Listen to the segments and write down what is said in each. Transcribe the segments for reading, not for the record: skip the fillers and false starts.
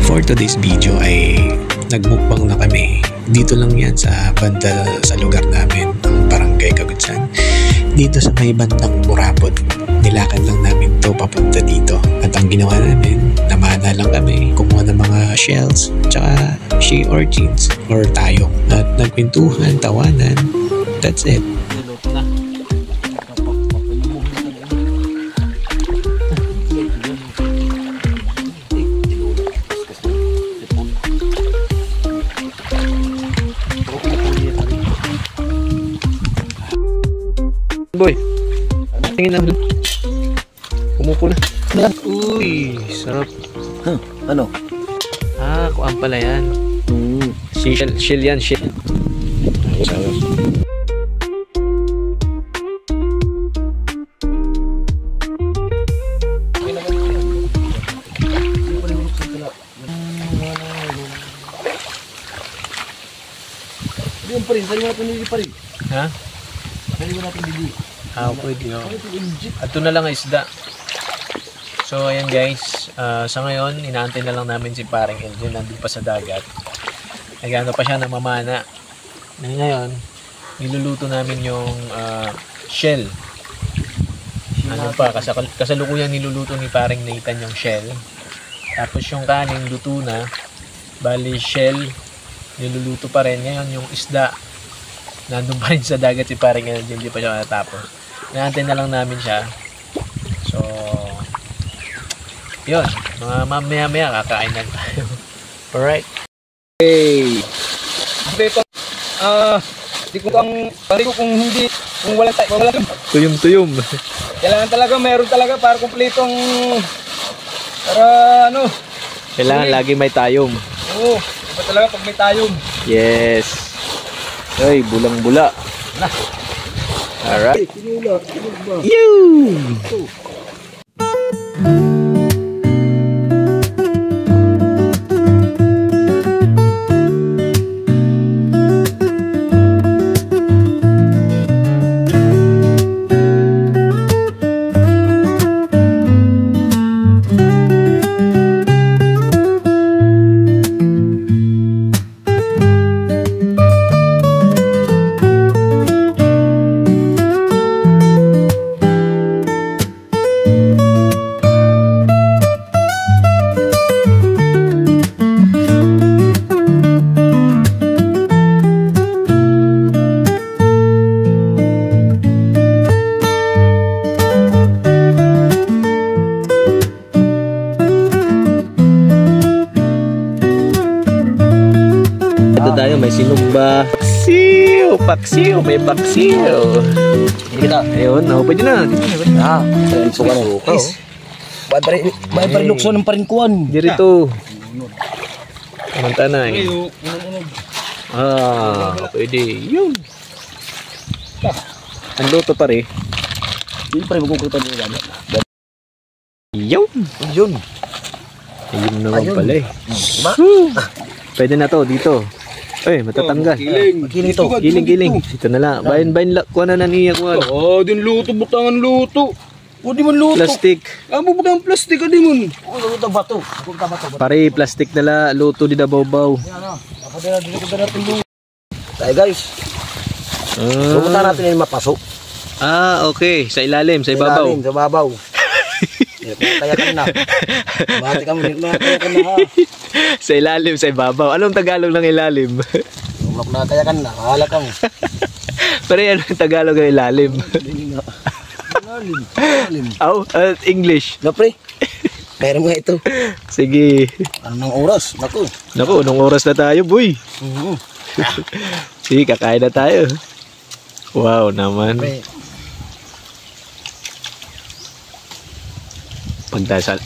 For today's video ay nagmukbang na kami. Dito lang yan sa banda sa lugar namin, ang Barangay Kagutsan. Dito sa may bandang Burabot. Nilakad lang namin to papunta dito. At ang ginawa namin, namana lang kami. Kumuha ng mga shells, tsaka sea urchins or tayong. At nagpintuhan, tawanan. That's it. Boy, tingin na. Kumupo na. Uy, sarap. Huh, ano? Ah, kuan pala yan. Shell yan, shell. Sarap. Yung pa rin, sa'yo natin hindi pa rin. Ha? Sa'yo natin hindi. Ah, pwede yun. At ito na lang ang isda. So, ayan guys. Sa ngayon, inaantay na lang namin si paring Elgin. Nandun pa sa dagat. Nagano pa siya na mamana. Ngayon, niluluto namin yung shell. Ano pa, kasalukuyang niluluto ni paring Nathan yung shell. Tapos yung kanin, luto na. Bali, shell, niluluto pa rin. Ngayon, yung isda, nandun pa rin sa dagat si paring Elgin. Hindi pa siya natapos. Inaantay na lang namin siya. So, yun. Mga mamaya-maya, kakain na tayo. Alright. Hey! Dito, di ko kung hindi, kung walang Tuyom-tuyom. kailangan talaga, meron talaga para kumpletong, para ano. Kailangan lagi may tayom. Oo, iba talaga pag may tayong. Yes. Ay, bulang-bula. Na. Alright. Sinula, ba? You! Tayo may sinugba, paksiw, may paksiw. Kita. Ayun, pwede na. Suka na. May pa rin lukso ng parinkuan. Dirito. Manta na eh. Pwede. Yun. Ang luto pa rin. Hindi pa rin magkukutan nila. Yun. Yun. Ayun naman pala eh. Diba? Pwede na to, dito. Ay, matatanggal. Giling ito. Giling. Ito na lang. Bayan, kuha na niya, kuha. Din luto, butangan luto. O di man luto. Plastic. Butang plastic, di man. O luto bato. Pare, plastic na la, luto di na baw-baw. Tayo guys. Pupunta natin yung mapasok. Okay. Sa ilalim, sa ibabaw. Sa babaw. Kaya ka na. Bati kami, kaya ka na ha. Sa ilalim, sa ibabaw. Anong Tagalog ng ilalim? Umlok na kaya ka na, kahala kang. Pero anong Tagalog ng ilalim? Ilalim. English. No pre, meron nga ito. Sige. Anong oras? Naku, anong oras na tayo, boy? Sige, kakain na tayo. Wow naman.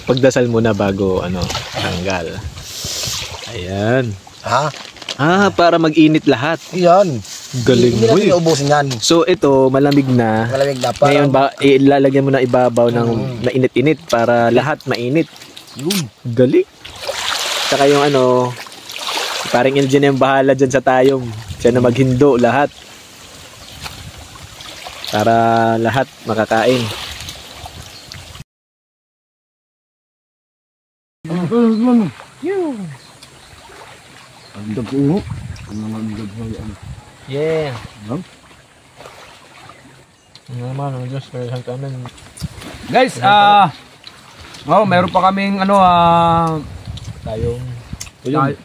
Pagdasal muna bago tanggal. Ayan. Para mag-init lahat. Yan. Galing mo. Hindi natin ubusin yan. So ito, malamig na. Malamig na. Ngayon ilalagyan mo na ibabaw ng mainit-init para lahat mainit. Galing. Saka yung parang Elgin yung bahala dyan sa tayong. Siya na maghindo lahat. Para lahat makakain. Ang dago. Ang dago. Yeah. Ano? Ano naman, ang Diyos, pero sa kanan. Guys, meron pa kaming Tayong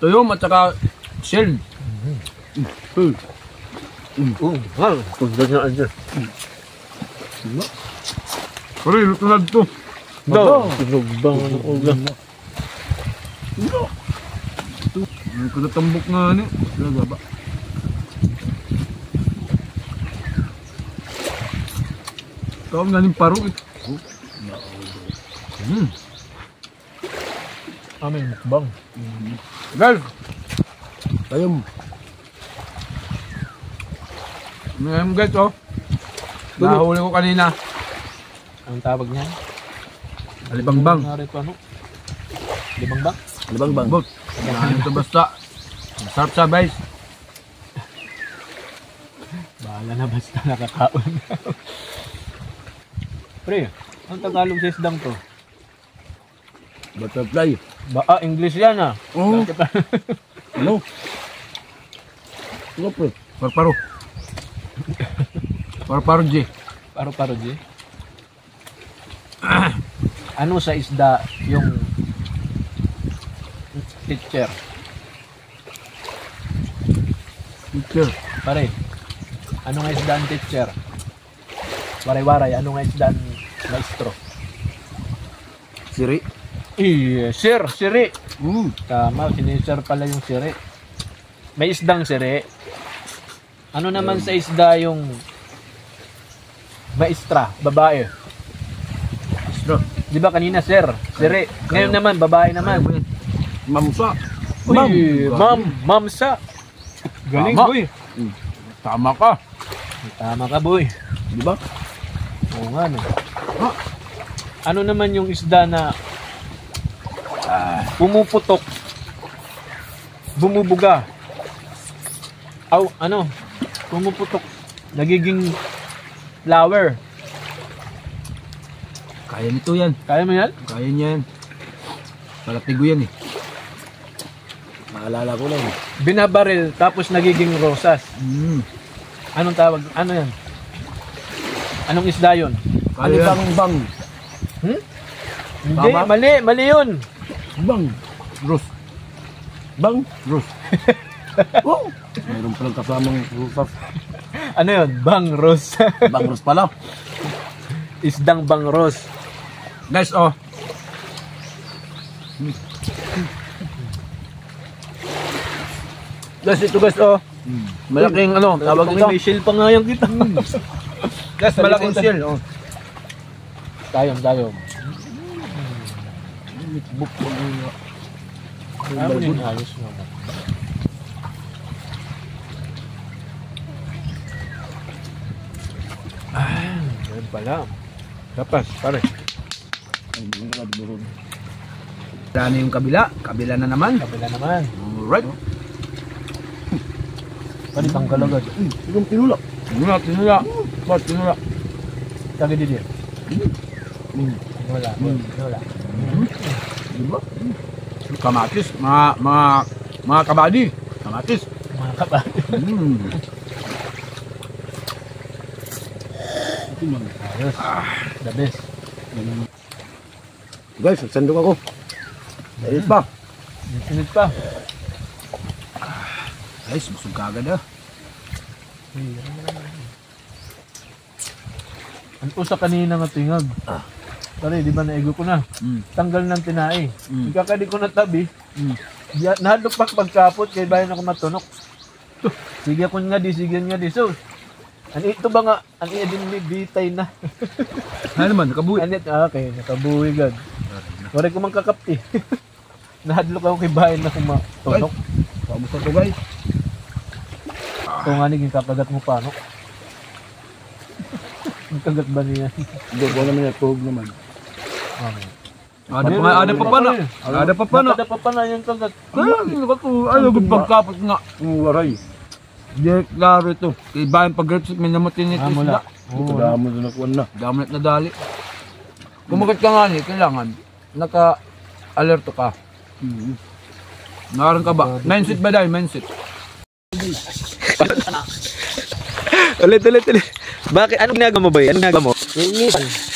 tuyom at saka shield. wow. Kung doon na andyan. Pare, luto na dito. Daw, sinugbang ng ulam. Ang katatambok nga ano. Talaga ba? Ikaw ang galing paro eh. Aming mukbang. Guys, Tayom. ngayon guys oh. Nahuli ko kanina. Anong tawag niyan? Alibangbang. Narito ano? Libangbang? Bang. Bot. Ano ito basta. Masarap siya guys. Bahala na basta nakakaon. Pre, ang Tagalog sa isdang to? Butterfly. English yan ah. Oh. Ano? Ano pre? Parparo. Parparo G. Paro-paro, G. Ano sa isda yung teacher? Teacher. Pare, ano nga isda ang teacher? Waray-waray, ano nga isda ang maestro? Siri. Sir, siri. Tama, sinisir pala yung siri. May isdang siri. Ano naman sa isda yung maestra, babae? Maestro. Di ba kanina sir, siri. Ngayon naman, babae naman. Mamsa. Uy, mamsa. Galing, Tama. boy. Tama ka. Tama ka, boy. Di ba? Oo nga, no. Ano naman yung isda na pumuputok, bumubuga, pumuputok, nagiging flower. Kaya nito yan. Kaya mo yan? Kaya niya yan. Palatigo yan eh. Naalala ko lang. Binabaril tapos nagiging rosas. Anong tawag? Ano yan? Anong isda yun? Kaya yan. Bang. Hindi, Tama? mali yun. Bang. Rus. Bang. Rus. Wow. Mayroon palang kasamang rusas. Ano yun? Bangros. Bangros pala. Isdang bangros. Guys oh. Guys, ito guys, oh. Malaking tawag Kung nito. may shell pa nga yung kita. Guys, malaking seal oh. Tayong. Ano yung ayos naman? Yan pala. Dapas, pare. Wala na yung kabila. Kabila na naman. Kabila naman. Alright. Pare, tanggal agad. Yung tinula. Tinula. Ba't tinula? Tagay din yan. Wala. Diba? Kamatis. Mga kabady. Kamatis. Mga kapatid. Ayos. The best. Guys, nagsandok ako. Ayos pa. Init pa. Guys, busog ka agad ah. Ang usa kanina nga tingag. Pare, di ba naigo ko na? Tanggal ng tinai. Ikakadi ko na tabi. Nahadlok pa pagkapot kay bayan ako matunok. Sige ko nga di. So, ito ba nga, din ni bitay na. Ano naman, nakabuhi. Okay, nakabuhi gad. Wala ko man kakapti. Nahadlok ako kay bayan na kumatunok. Pamusta to guys. Ito nga naging kakagat mo pa, no? Ang kagat ba niya? Hindi ko naman natulog naman. Okay. Ada pa pa na. Ada pa na yung kagat. Ano ba pagkapot nga? Waray. Di klaro ito. Kay bayan pag-reps, may namutin ito Mula. isda. Kadamo na nakuha na. Damat na dali. Kumagat ka nga kailangan naka-alerto ka. Nakarang ka ba? Mindset ba dahil? Mindset. Ulit. Bakit? Anong ginagawa mo ba yun? Anong ginagawa mo?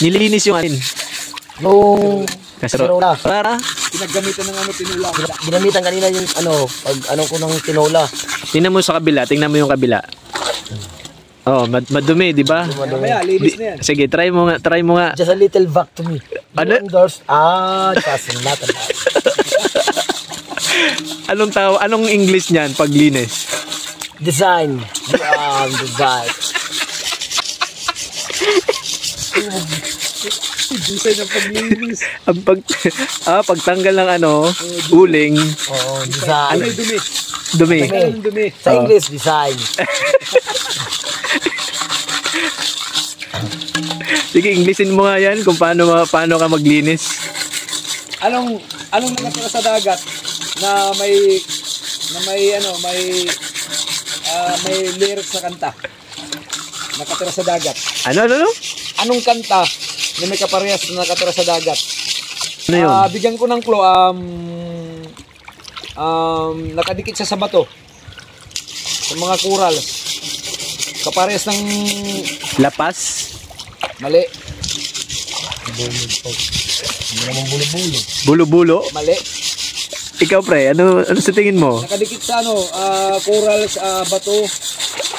Nililinis yung anin. Yung Kaserola. Para? Pinagamitan ng tinula. ginamitan kanina yung pag ko ng tinola. Tingnan mo sa kabila. Tingnan mo yung kabila. Oh, madumi, di ba? Mamaya, linis na yan. Sige, try mo nga. Just a little back to me. Ano? Just not a lot. Anong English niyan paglinis? Design. Design. Design ng paglinis. Ang pagtanggal ng uling, Oo, design. Ano yung dumi? dumi. Ano yung dumi? Sa English, design. Sige, Englishin mo nga yan kung paano ka maglinis. Anong nakatira sa dagat na may lyrics sa kanta? Nakatira sa dagat. Ano? Anong kanta na may kaparehas na nakatira sa dagat? Ano yun? Bigyan ko ng clue. Nakadikit siya sa bato. Sa mga coral. Kaparehas ng Lapas? mali. Bulo-bulo? Mali. Ikaw pre, ano sa tingin mo? Nakadikit sa coral sa bato.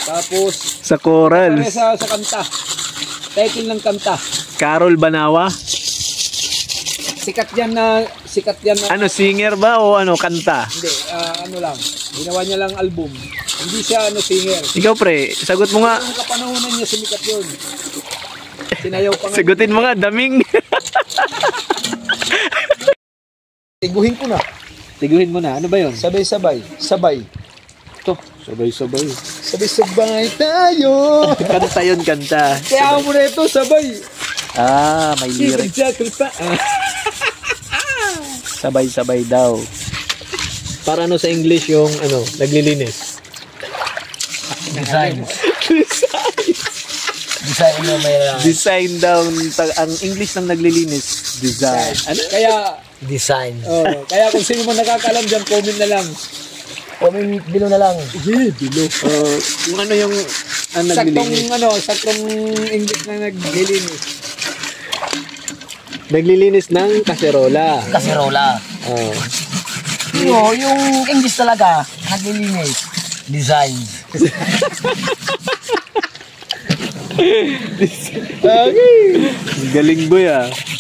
Tapos Sa coral. parehas sa kanta. Title ng kanta. Carol Banawa? Sikat yan na Ano, singer ba o kanta? hindi, lang. Ginawa niya lang album. Hindi siya singer. Ikaw pre, sagot mo nga. Yung kapanahonan niya sumikat yun. Sinayaw pa nga. Sagutin mo nga, daming. Tiguhin ko na. Tiguhin mo na, ano ba yun? Sabay-sabay. Sabay. Ito, sabay-sabay. Sabay-sabay tayo. Kanta yun, kanta. Kaya mo na ito, sabay. May lyrics. Jackal pa. Sabay-sabay daw. Para sa English yung naglilinis. Design. Design na may Design daw. Ang English ng naglilinis. Design. Ano? Kaya, design. kaya kung sino man nakakalam dyan, comment na lang. Comment below na lang. Kung ano yung naglilinis. Saktong English na naglilinis. Naglilinis ng kaserola. Kaserola. Yung English talaga, naglilinis. Design. Galing boy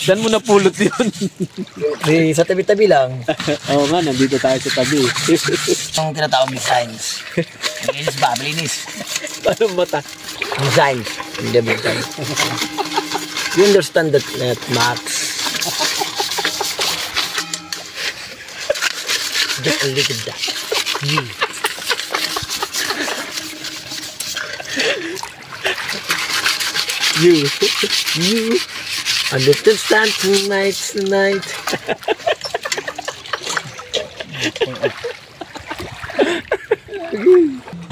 Saan mo napulot yun? Sa tabi-tabi lang. Oo nga, nandito tayo sa tabi. Yung tinatawag designs. Naglinis ba? Malinis. Paano mata? Design. Hindi ba design? You understand that, Max? Just a little that. You. A little stand tonight.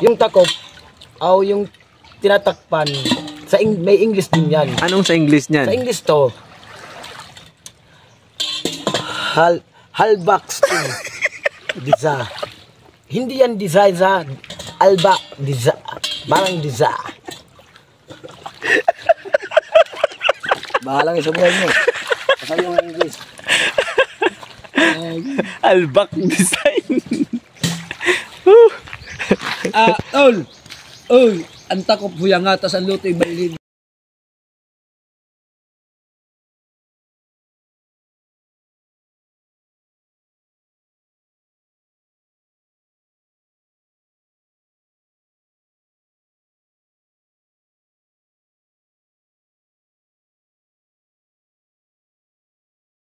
Yung takop, yung tinatakpan, may English din yan. Anong sa English niyan? Sa English to, halbaks to. Diza. Hindi yan design sa alba, diza. Parang diza. Bahala nga sa buhay mo. Kasi yung English. Albak design. Tol! Oy! Ang takop huyang nga, tas ang luto yung bailin.